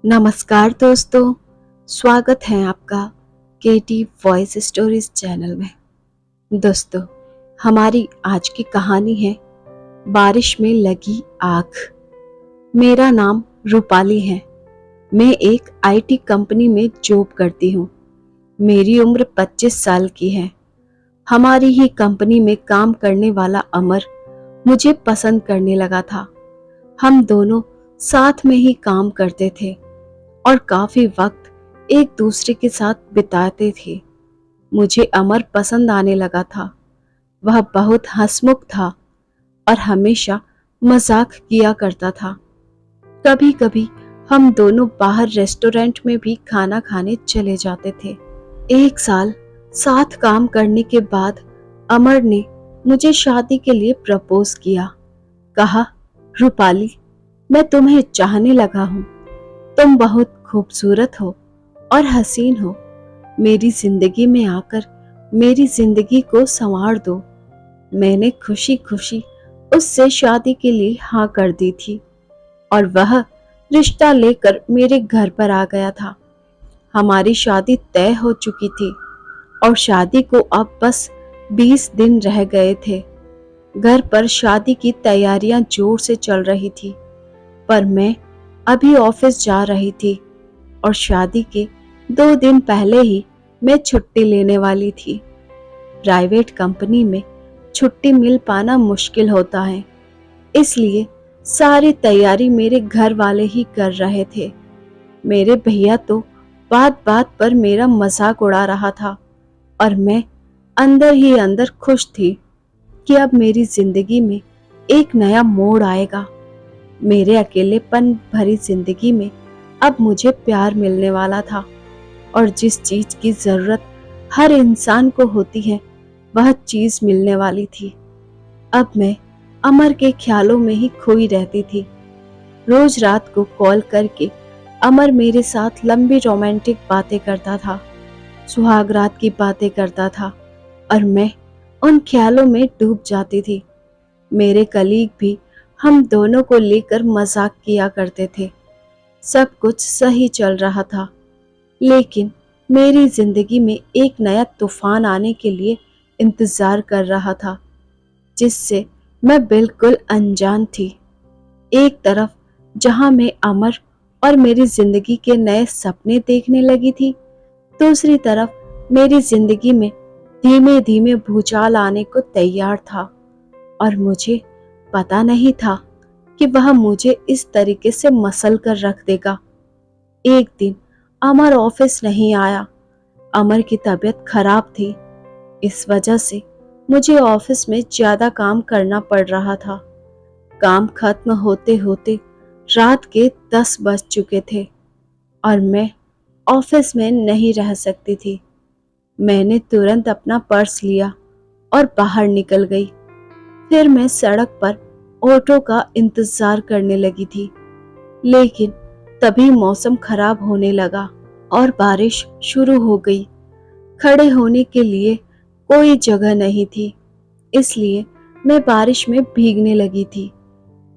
नमस्कार दोस्तों, स्वागत है आपका केटी वॉइस स्टोरीज चैनल में। दोस्तों, हमारी आज की कहानी है बारिश में लगी आग। मेरा नाम रूपाली है। मैं एक आईटी कंपनी में जॉब करती हूँ। मेरी उम्र 25 साल की है। हमारी ही कंपनी में काम करने वाला अमर मुझे पसंद करने लगा था। हम दोनों साथ में ही काम करते थे और काफी वक्त एक दूसरे के साथ बिताते थे। मुझे अमर पसंद आने लगा था। वह बहुत हंसमुख था और हमेशा मजाक किया करता था। कभी कभी हम दोनों बाहर रेस्टोरेंट में भी खाना खाने चले जाते थे। एक साल साथ काम करने के बाद अमर ने मुझे शादी के लिए प्रपोज किया। कहा, रूपाली, मैं तुम्हें चाहने लगा हूँ। तुम बहुत खूबसूरत हो और हसीन हो। मेरी जिंदगी में आकर मेरी जिंदगी को संवार दो। मैंने खुशी खुशी उससे शादी के लिए हाँ कर दी थी और वह रिश्ता लेकर मेरे घर पर आ गया था। हमारी शादी तय हो चुकी थी और शादी को अब बस 20 दिन रह गए थे। घर पर शादी की तैयारियां जोर से चल रही थी, पर मैं अभी ऑफिस जा रही थी और शादी के 2 दिन पहले ही मैं छुट्टी लेने वाली थी। प्राइवेट कंपनी में छुट्टी मिल पाना मुश्किल होता है, इसलिए सारी तैयारी मेरे घर वाले ही कर रहे थे। मेरे भैया तो बात बात पर मेरा मजाक उड़ा रहा था और मैं अंदर ही अंदर खुश थी कि अब मेरी जिंदगी में एक नया मोड़ आएगा। मेरे अकेलेपन भरी जिंदगी में अब मुझे प्यार मिलने वाला था और जिस चीज की जरूरत हर इंसान को होती है वह चीज मिलने वाली थी। अब मैं अमर के ख्यालों में ही खोई रहती थी। रोज रात को कॉल करके अमर मेरे साथ लंबी रोमांटिक बातें करता था, सुहाग रात की बातें करता था और मैं उन ख्यालों में डूब जाती थी। मेरे कलीग भी हम दोनों को लेकर मजाक किया करते थे। सब कुछ सही चल रहा था, लेकिन मेरी जिंदगी में एक नया तूफान आने के लिए इंतजार कर रहा था, जिससे मैं बिल्कुल अनजान थी। एक तरफ जहां मैं अमर और मेरी जिंदगी के नए सपने देखने लगी थी, दूसरी तरफ मेरी जिंदगी में धीमे धीमे भूचाल आने को तैयार था और मुझे पता नहीं था कि वह मुझे इस तरीके से मसल कर रख देगा। एक दिन अमर ऑफिस नहीं आया। अमर की तबीयत खराब थी। इस वजह से मुझे ऑफिस में ज्यादा काम करना पड़ रहा था। काम खत्म होते होते रात के 10 बज चुके थे और मैं ऑफिस में नहीं रह सकती थी। मैंने तुरंत अपना पर्स लिया और बाहर निकल गई। फिर मैं सड़क पर ऑटो का इंतजार करने लगी थी, लेकिन तभी मौसम खराब होने लगा और बारिश शुरू हो गई। खड़े होने के लिए कोई जगह नहीं थी, इसलिए मैं बारिश में भीगने लगी थी।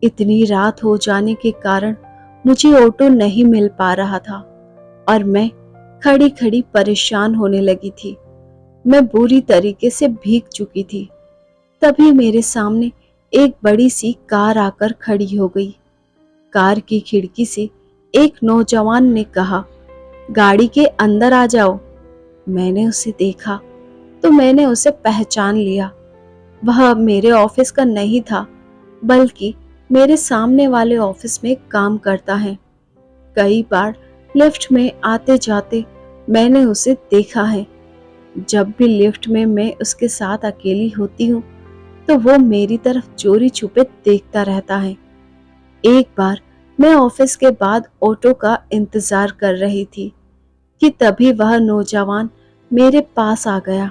इतनी रात हो जाने के कारण मुझे ऑटो नहीं मिल पा रहा था और मैं खड़ी खड़ी परेशान होने लगी थी। मैं बुरी तरीके से भीग चुकी थी। तभी मेरे सामने एक बड़ी सी कार आकर खड़ी हो गई। कार की खिड़की से एक नौजवान ने कहा, गाड़ी के अंदर आ जाओ। मैंने उसे देखा तो मैंने उसे पहचान लिया। वह मेरे ऑफिस का नहीं था, बल्कि मेरे सामने वाले ऑफिस में काम करता है। कई बार लिफ्ट में आते जाते मैंने उसे देखा है। जब भी लिफ्ट में मैं उसके साथ अकेली होती हूँ तो वो मेरी तरफ चोरी छुपे देखता रहता है। एक बार मैं ऑफिस के बाद ऑटो का इंतजार कर रही थी कि तभी वह नौजवान मेरे पास आ गया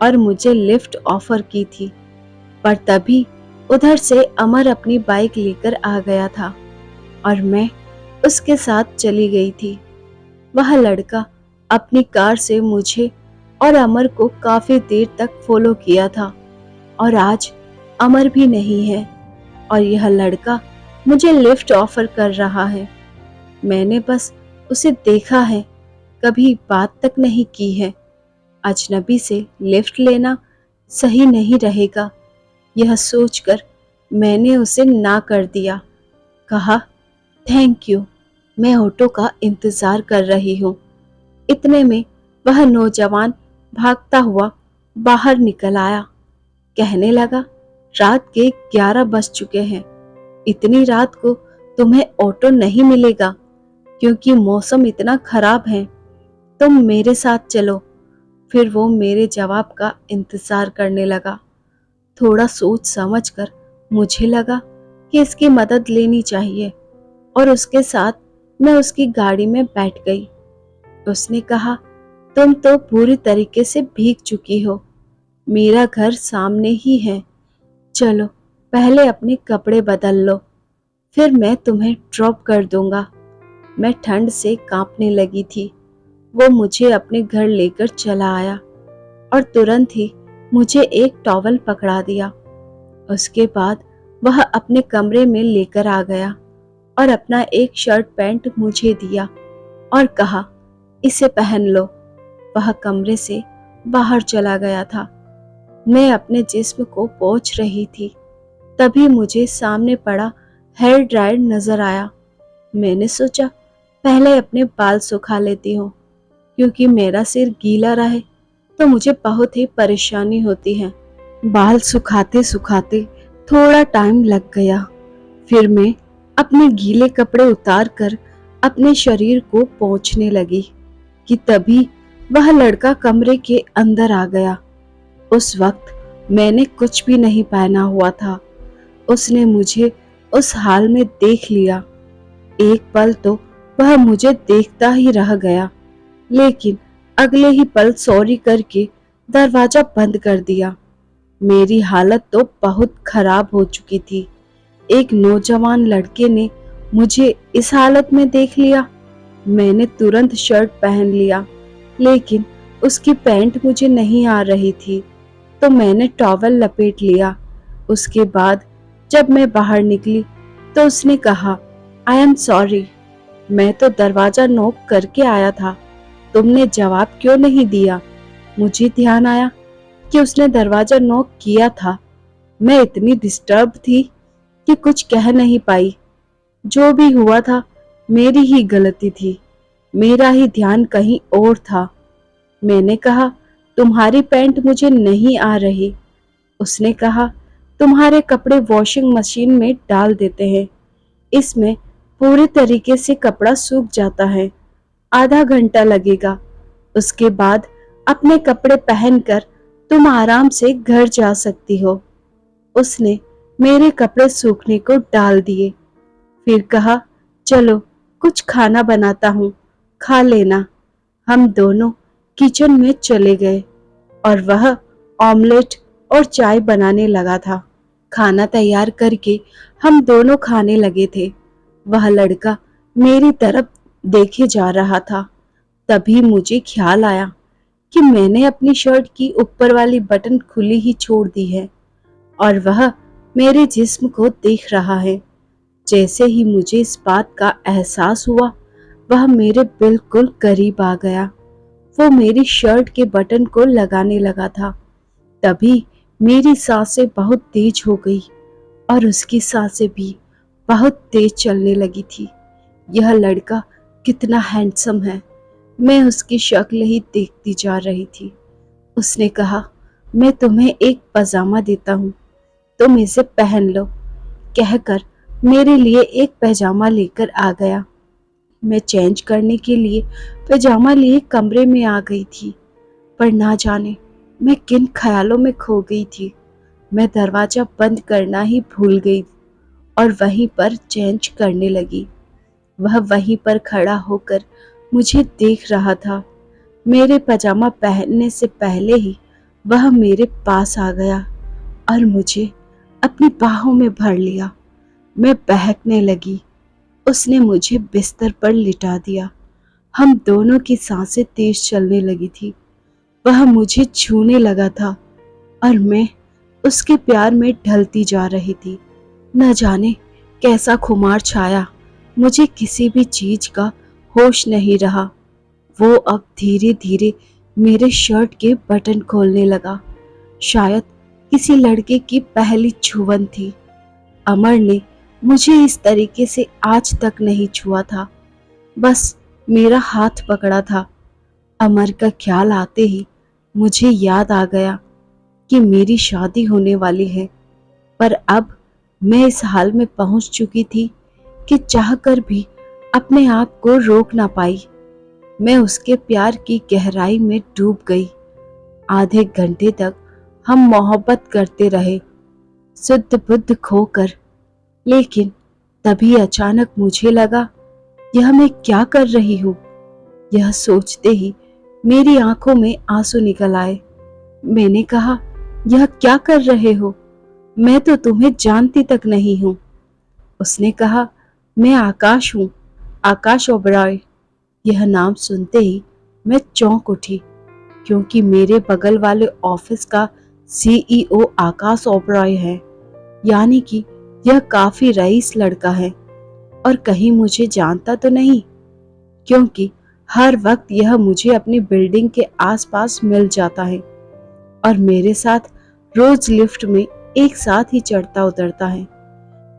और मुझे लिफ्ट ऑफर की थी, पर तभी उधर से अमर अपनी बाइक लेकर आ गया था और मैं उसके साथ चली गई थी। वह लड़का अपनी कार से मुझे और अमर को काफी देर तक फॉलो किया था और आज अमर भी नहीं है और यह लड़का मुझे लिफ्ट ऑफर कर रहा है। मैंने बस उसे देखा है, कभी बात तक नहीं की है। अजनबी से लिफ्ट लेना सही नहीं रहेगा, यह सोचकर मैंने उसे ना कर दिया। कहा, थैंक यू, मैं ऑटो का इंतजार कर रही हूँ। इतने में वह नौजवान भागता हुआ बाहर निकल आया। कहने लगा, रात के 11 बज चुके हैं, इतनी रात को तुम्हें ऑटो नहीं मिलेगा क्योंकि मौसम इतना खराब है, तुम मेरे साथ चलो। फिर वो मेरे जवाब का इंतजार करने लगा। थोड़ा सोच समझकर मुझे लगा कि इसकी मदद लेनी चाहिए और उसके साथ मैं उसकी गाड़ी में बैठ गई। उसने कहा, तुम तो पूरी तरीके से भीग चुकी हो, मेरा घर सामने ही है, चलो पहले अपने कपड़े बदल लो, फिर मैं तुम्हें ड्रॉप कर दूंगा। मैं ठंड से कांपने लगी थी। वो मुझे अपने घर लेकर चला आया और तुरंत ही मुझे एक टॉवल पकड़ा दिया। उसके बाद वह अपने कमरे में लेकर आ गया और अपना एक शर्ट पैंट मुझे दिया और कहा, इसे पहन लो। वह कमरे से बाहर चला गया था। मैं अपने जिस्म को पोंछ रही थी, तभी मुझे सामने पड़ा हेयर ड्रायर नजर आया। मैंने सोचा पहले अपने बाल सुखा लेती हूँ, क्योंकि मेरा सिर गीला रहे तो मुझे बहुत ही परेशानी होती है। बाल सुखाते सुखाते थोड़ा टाइम लग गया। फिर मैं अपने गीले कपड़े उतार कर अपने शरीर को पोंछने लगी कि तभी वह लड़का कमरे के अंदर आ गया। उस वक्त मैंने कुछ भी नहीं पहना हुआ था। उसने मुझे उस हाल में देख लिया। एक पल तो वह मुझे देखता ही रह गया, लेकिन अगले ही पल सॉरी करके दरवाजा बंद कर दिया। मेरी हालत तो बहुत खराब हो चुकी थी। एक नौजवान लड़के ने मुझे इस हालत में देख लिया। मैंने तुरंत शर्ट पहन लिया, लेकिन उसकी पैंट मुझे नहीं आ रही थी, तो मैंने टॉवल लपेट लिया। उसके बाद जब मैं बाहर निकली तो उसने कहा, आई एम सॉरी, मैं तो दरवाजा नॉक करके आया था, तुमने जवाब क्यों नहीं दिया? मुझे ध्यान आया कि उसने दरवाजा नॉक किया था। मैं इतनी डिस्टर्ब थी कि कुछ कह नहीं पाई। जो भी हुआ था मेरी ही गलती थी, मेरा ही ध्यान कहीं और था। मैंने कहा, तुम्हारी पैंट मुझे नहीं आ रही। उसने कहा, तुम्हारे कपड़े वॉशिंग मशीन में डाल देते हैं, इसमें पूरे तरीके से कपड़ा सूख जाता है, आधा घंटा लगेगा, उसके बाद अपने कपड़े पहनकर तुम आराम से घर जा सकती हो। उसने मेरे कपड़े सूखने को डाल दिए, फिर कहा, चलो कुछ खाना बनाता हूँ, खा लेना। हम दोनों किचन में चले गए और वह ऑमलेट और चाय बनाने लगा था। खाना तैयार करके हम दोनों खाने लगे थे। वह लड़का मेरी तरफ देखे जा रहा था। तभी मुझे ख्याल आया कि मैंने अपनी शर्ट की ऊपर वाली बटन खुली ही छोड़ दी है और वह मेरे जिस्म को देख रहा है। जैसे ही मुझे इस बात का एहसास हुआ, वह मेरे बिल्कुल करीब आ गया। वो मेरी शर्ट के बटन को लगाने लगा था। तभी मेरी सांसें बहुत तेज हो गई और उसकी सांसें भी बहुत तेज चलने लगी थी। यह लड़का कितना हैंडसम है, मैं उसकी शक्ल ही देखती जा रही थी। उसने कहा, मैं तुम्हें एक पजामा देता हूँ, तुम इसे पहन लो, कहकर मेरे लिए एक पैजामा लेकर आ गया। मैं चेंज करने के लिए पैजामा लिए कमरे में आ गई थी, पर ना जाने मैं किन ख्यालों में खो गई थी। मैं दरवाजा बंद करना ही भूल गई और वहीं पर चेंज करने लगी। वह वहीं पर खड़ा होकर मुझे देख रहा था। मेरे पजामा पहनने से पहले ही वह मेरे पास आ गया और मुझे अपनी बाहों में भर लिया। मैं बहकने लगी। उसने मुझे बिस्तर पर लिटा दिया। हम दोनों की सांसें तेज चलने लगी थी। वह मुझे छूने लगा था और मैं उसके प्यार में ढलती जा रही थी। न जाने कैसा खुमार छाया, मुझे किसी भी चीज का होश नहीं रहा। वो अब धीरे धीरे मेरे शर्ट के बटन खोलने लगा। शायद किसी लड़के की पहली छुअन थी। अमर ने मुझे इस तरीके से आज तक नहीं छुआ था, बस मेरा हाथ पकड़ा था। अमर का ख्याल आते ही मुझे याद आ गया कि मेरी शादी होने वाली है, पर अब मैं इस हाल में पहुंच चुकी थी कि चाहकर भी अपने आप को रोक ना पाई। मैं उसके प्यार की गहराई में डूब गई। आधे घंटे तक हम मोहब्बत करते रहे, शुद्ध बुद्ध खोकर। लेकिन तभी अचानक मुझे लगा, यह मैं क्या कर रही हूँ। यह सोचते ही मेरी आंखों में आंसू निकल आए। मैंने कहा, यह क्या कर रहे हो? मैं तो तुम्हें जानती तक नहीं हूँ। उसने कहा, मैं आकाश हूँ, आकाश ओबरॉय। यह नाम सुनते ही मैं चौंक उठी, क्योंकि मेरे बगल वाले ऑफिस का सीईओ आकाश ओबरॉय है। यानी कि यह काफी रईस लड़का है। और कहीं मुझे जानता तो नहीं, क्योंकि हर वक्त यह मुझे अपनी बिल्डिंग के आसपास मिल जाता है और मेरे साथ रोज लिफ्ट में एक साथ ही चढ़ता उतरता है।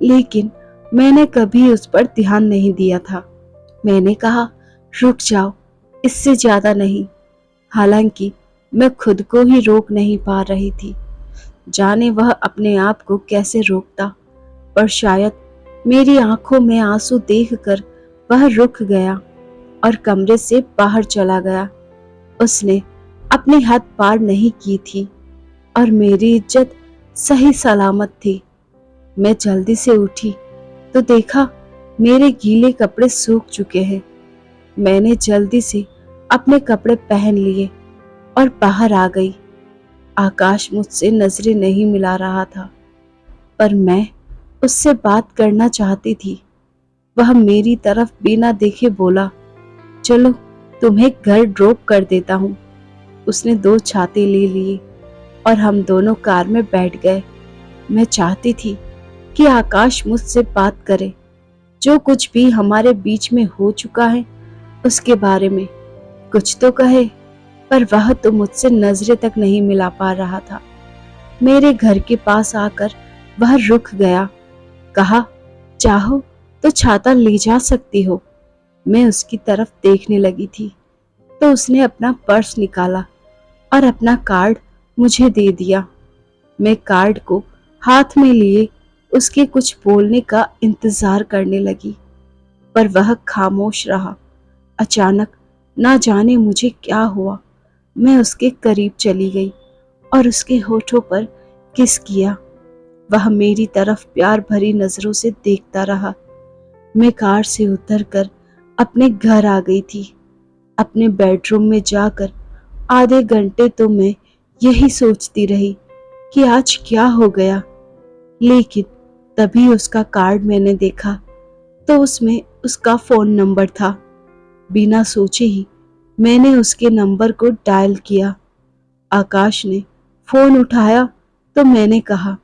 लेकिन मैंने कभी उस पर ध्यान नहीं दिया था। मैंने कहा, रुक जाओ, इससे ज्यादा नहीं। हालांकि मैं खुद को ही रोक नहीं पा रही थी। जाने वह अपने आप को कैसे रोकता, पर शायद मेरी आंखों में आंसू देखकर वह रुक गया और कमरे से बाहर चला गया। उसने अपनी हद पार नहीं की थी और मेरी इज्जत सही सलामत थी। मैं जल्दी से उठी तो देखा मेरे गीले कपड़े सूख चुके हैं। मैंने जल्दी से अपने कपड़े पहन लिए और बाहर आ गई। आकाश मुझसे नजरें नहीं मिला रहा था, पर मैं उससे बात करना चाहती थी। वह मेरी तरफ बिना देखे बोला, चलो तुम्हें घर ड्रॉप कर देता हूँ। उसने 2 छाते ले लिए और हम दोनों कार में बैठ गए। मैं चाहती थी कि आकाश मुझसे बात करे, जो कुछ भी हमारे बीच में हो चुका है उसके बारे में कुछ तो कहे, पर वह तो मुझसे नजरें तक नहीं मिला पा रहा था। मेरे घर के पास आकर वह रुक गया। कहा, चाहो तो छाता ले जा सकती हो। मैं उसकी तरफ देखने लगी थी तो उसने अपना पर्स निकाला और अपना कार्ड मुझे दे दिया। मैं कार्ड को हाथ में लिए उसके कुछ बोलने का इंतजार करने लगी, पर वह खामोश रहा। अचानक ना जाने मुझे क्या हुआ, मैं उसके करीब चली गई और उसके होठों पर किस किया। वह मेरी तरफ प्यार भरी नजरों से देखता रहा। मैं कार से उतरकर अपने घर आ गई थी। अपने बेडरूम में जाकर आधे घंटे तो मैं यही सोचती रही कि आज क्या हो गया। लेकिन तभी उसका कार्ड मैंने देखा तो उसमें उसका फोन नंबर था। बिना सोचे ही मैंने उसके नंबर को डायल किया। आकाश ने फोन उठाया तो मैंने कहा,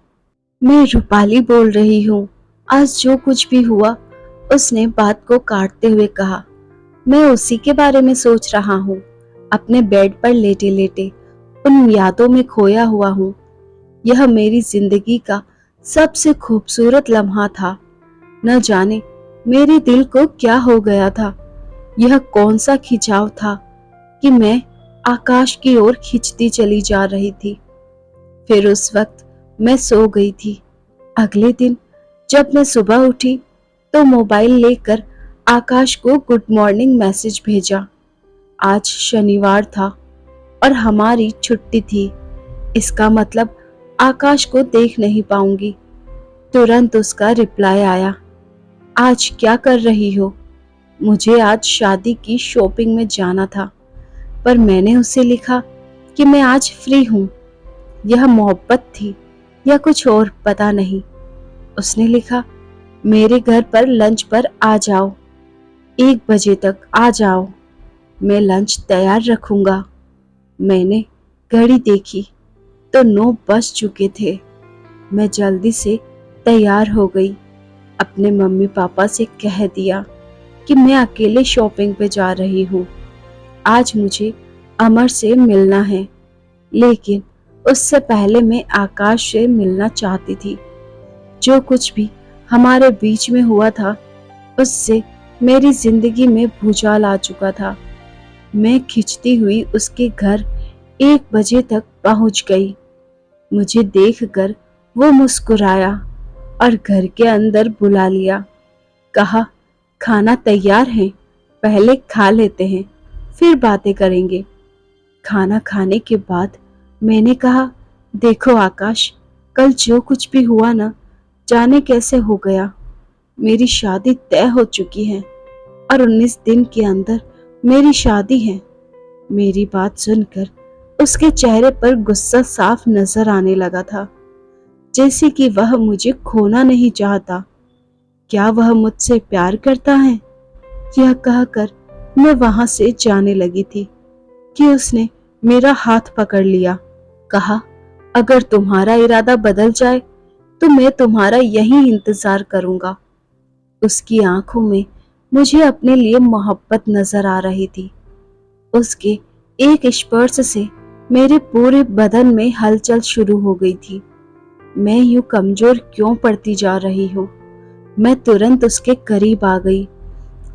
मैं रूपाली बोल रही हूँ। आज जो कुछ भी हुआ, उसने बात को काटते हुए कहा, मैं उसी के बारे में सोच रहा हूँ। अपने बेड पर लेटे लेटे उन यादों में खोया हुआ हूँ। यह मेरी जिंदगी का सबसे खूबसूरत लम्हा था। न जाने मेरे दिल को क्या हो गया था। यह कौन सा खिंचाव था कि मैं आकाश की ओर खिंचती चली जा रही थी। फिर उस वक्त मैं सो गई थी। अगले दिन जब मैं सुबह उठी तो मोबाइल लेकर आकाश को गुड मॉर्निंग मैसेज भेजा। आज शनिवार था और हमारी छुट्टी थी। इसका मतलब आकाश को देख नहीं पाऊंगी। तुरंत उसका रिप्लाई आया, आज क्या कर रही हो? मुझे आज शादी की शॉपिंग में जाना था, पर मैंने उसे लिखा कि मैं आज फ्री हूँ। यह मोहब्बत थी या कुछ और पता नहीं। उसने लिखा, मेरे घर पर लंच पर आ जाओ, 1 बजे तक आ जाओ, मैं लंच तैयार रखूंगा। मैंने घड़ी देखी तो 9 बज चुके थे। मैं जल्दी से तैयार हो गई। अपने मम्मी पापा से कह दिया कि मैं अकेले शॉपिंग पे जा रही हूँ। आज मुझे अमर से मिलना है, लेकिन उससे पहले मैं आकाश से मिलना चाहती थी। जो कुछ भी हमारे बीच में हुआ था, उससे मेरी जिंदगी में भूचाल आ चुका था। मैं खिंचती हुई उसके घर 1 बजे तक पहुंच गई। मुझे देखकर वो मुस्कुराया और घर के अंदर बुला लिया। कहा, खाना तैयार है, पहले खा लेते हैं, फिर बातें करेंगे। खाना खाने के बाद मैंने कहा, देखो आकाश, कल जो कुछ भी हुआ ना, जाने कैसे हो गया। मेरी शादी तय हो चुकी है और 19 दिन के अंदर मेरी शादी है। मेरी बात सुनकर उसके चेहरे पर गुस्सा साफ नजर आने लगा था, जैसे कि वह मुझे खोना नहीं चाहता। क्या वह मुझसे प्यार करता है? यह कहकर मैं वहां से जाने लगी थी कि उसने मेरा हाथ पकड़ लिया। कहा, अगर तुम्हारा इरादा बदल जाए तो मैं तुम्हारा यहीं इंतजार करूंगा। उसकी आंखों में मुझे अपने लिए मोहब्बत नजर आ रही थी। उसके एक स्पर्श से मेरे पूरे बदन में हलचल शुरू हो गई थी। मैं यूं कमजोर क्यों पड़ती जा रही हूँ? मैं तुरंत उसके करीब आ गई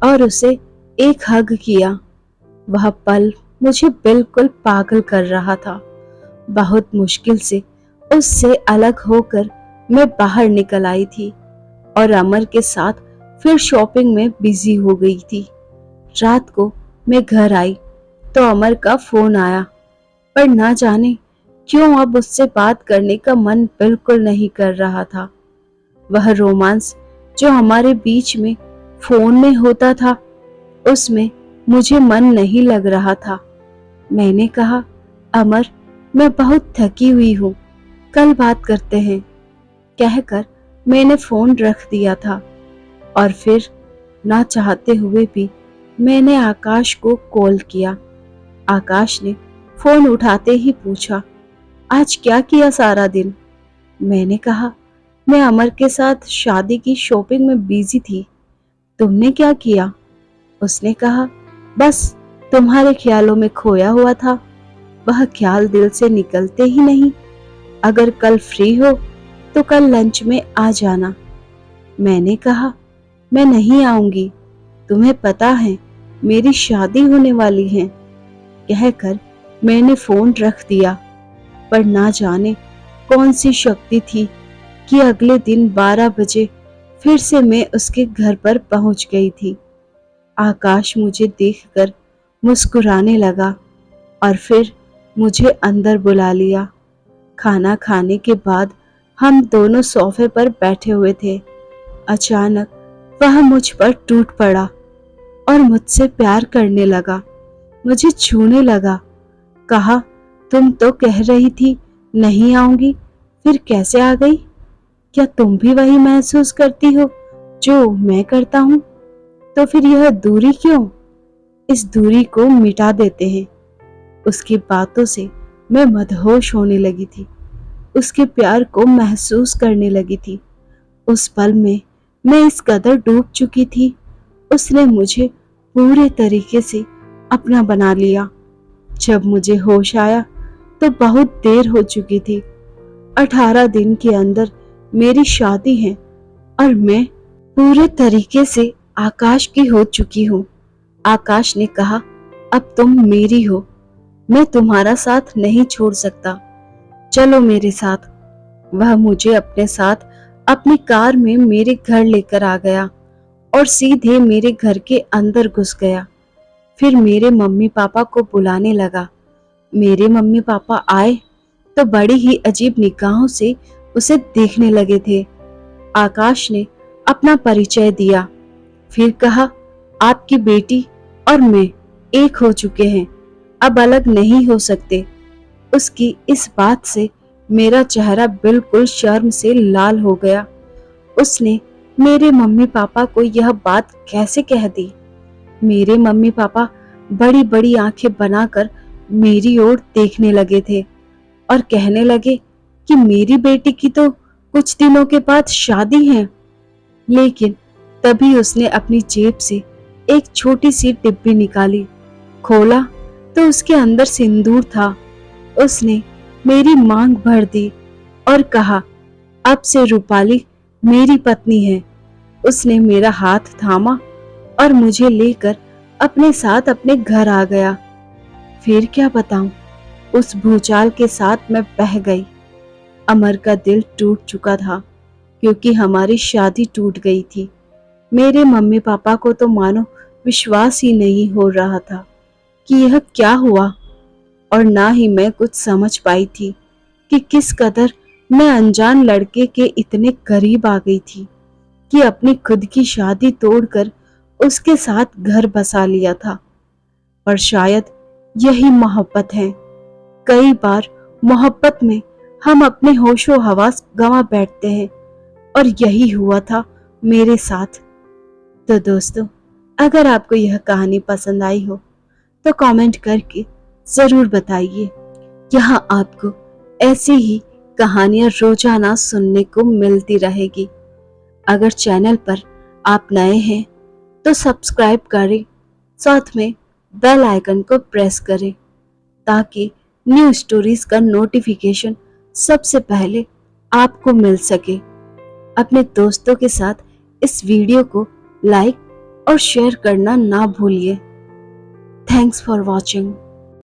और उसे एक हग किया। वह पल मुझे बिल्कुल पागल कर रहा था। बहुत मुश्किल से उससे अलग होकर मैं बाहर निकल आई थी और अमर के साथ फिर शॉपिंग में बिजी हो गई थी। रात को मैं घर आई तो अमर का फोन आया, पर ना जाने क्यों अब उससे बात करने का मन बिल्कुल नहीं कर रहा था। वह रोमांस जो हमारे बीच में फोन में होता था, उसमें मुझे मन नहीं लग रहा था। मैंने कहा, अमर, मैं बहुत थकी हुई हूँ, कल बात करते हैं, कहकर मैंने फोन रख दिया था। और फिर ना चाहते हुए भी मैंने आकाश को कॉल किया। आकाश ने फोन उठाते ही पूछा, आज क्या किया सारा दिन? मैंने कहा, मैं अमर के साथ शादी की शॉपिंग में बिजी थी। तुमने क्या किया? उसने कहा, बस तुम्हारे ख्यालों में खोया हुआ था। वह ख्याल दिल से निकलते ही नहीं। अगर कल फ्री हो तो कल लंच में आ जाना। मैंने कहा, मैं नहीं आऊंगी, तुम्हें पता है मेरी शादी होने वाली है, कहकर मैंने फोन रख दिया। पर ना जाने कौन सी शक्ति थी कि अगले दिन 12 बजे फिर से मैं उसके घर पर पहुंच गई थी। आकाश मुझे देखकर मुस्कुराने लगा और फिर मुझे अंदर बुला लिया। खाना खाने के बाद हम दोनों सोफे पर बैठे हुए थे। अचानक वह मुझ पर टूट पड़ा और मुझसे प्यार करने लगा। मुझे छूने लगा। कहा, तुम तो कह रही थी नहीं आऊंगी, फिर कैसे आ गई? क्या तुम भी वही महसूस करती हो जो मैं करता हूँ? तो फिर यह दूरी क्यों? इस दूरी को मिटा देते हैं। उसकी बातों से मैं मदहोश होने लगी थी, उसके प्यार को महसूस करने लगी थी। उस पल में मैं इस कदर डूब चुकी थी, उसने मुझे पूरे तरीके से अपना बना लिया। जब मुझे होश आया तो बहुत देर हो चुकी थी। 18 दिन के अंदर मेरी शादी है और मैं पूरे तरीके से आकाश की हो चुकी हूँ। आकाश ने कहा, अब तुम मेरी हो, मैं तुम्हारा साथ नहीं छोड़ सकता, चलो मेरे साथ। वह मुझे अपने साथ अपनी कार में मेरे घर लेकर आ गया और सीधे मेरे घर के अंदर घुस गया। फिर मेरे मम्मी पापा को बुलाने लगा। मेरे मम्मी पापा आए तो बड़ी ही अजीब निगाहों से उसे देखने लगे थे। आकाश ने अपना परिचय दिया, फिर कहा, आपकी बेटी और मैं एक हो चुके हैं, अब अलग नहीं हो सकते। उसकी इस बात से मेरा चेहरा बिल्कुल शर्म से लाल हो गया। उसने मेरे मम्मी पापा को यह बात कैसे कह दी? मेरे मम्मी पापा बड़ी बड़ी आंखें बनाकर मेरी ओर देखने लगे थे और कहने लगे कि मेरी बेटी की तो कुछ दिनों के बाद शादी है। लेकिन तभी उसने अपनी जेब से एक छोटी सी डिब्बी निकाली। खोला तो उसके अंदर सिंदूर था। उसने मेरी मांग भर दी और कहा, अब से रूपाली मेरी पत्नी है। उसने मेरा हाथ थामा और मुझे लेकर अपने साथ अपने घर आ गया। फिर क्या बताऊं, उस भूचाल के साथ मैं बह गई। अमर का दिल टूट चुका था क्योंकि हमारी शादी टूट गई थी। मेरे मम्मी पापा को तो मानो विश्वास ही नहीं हो रहा था कि यह क्या हुआ, और ना ही मैं कुछ समझ पाई थी कि किस कदर मैं अनजान लड़के के इतने करीब आ गई थी कि अपनी खुद की शादी तोड़कर उसके साथ घर बसा लिया था। पर शायद यही मोहब्बत है। कई बार मोहब्बत में हम अपने होशो हवास गंवा बैठते हैं, और यही हुआ था मेरे साथ। तो दोस्तों, अगर आपको यह कहानी पसंद आई हो तो कमेंट करके ज़रूर बताइए। यहाँ आपको ऐसी ही कहानियाँ रोजाना सुनने को मिलती रहेगी। अगर चैनल पर आप नए हैं तो सब्सक्राइब करें, साथ में बेल आइकन को प्रेस करें ताकि न्यू स्टोरीज का नोटिफिकेशन सबसे पहले आपको मिल सके। अपने दोस्तों के साथ इस वीडियो को लाइक और शेयर करना ना भूलिए। Thanks for watching.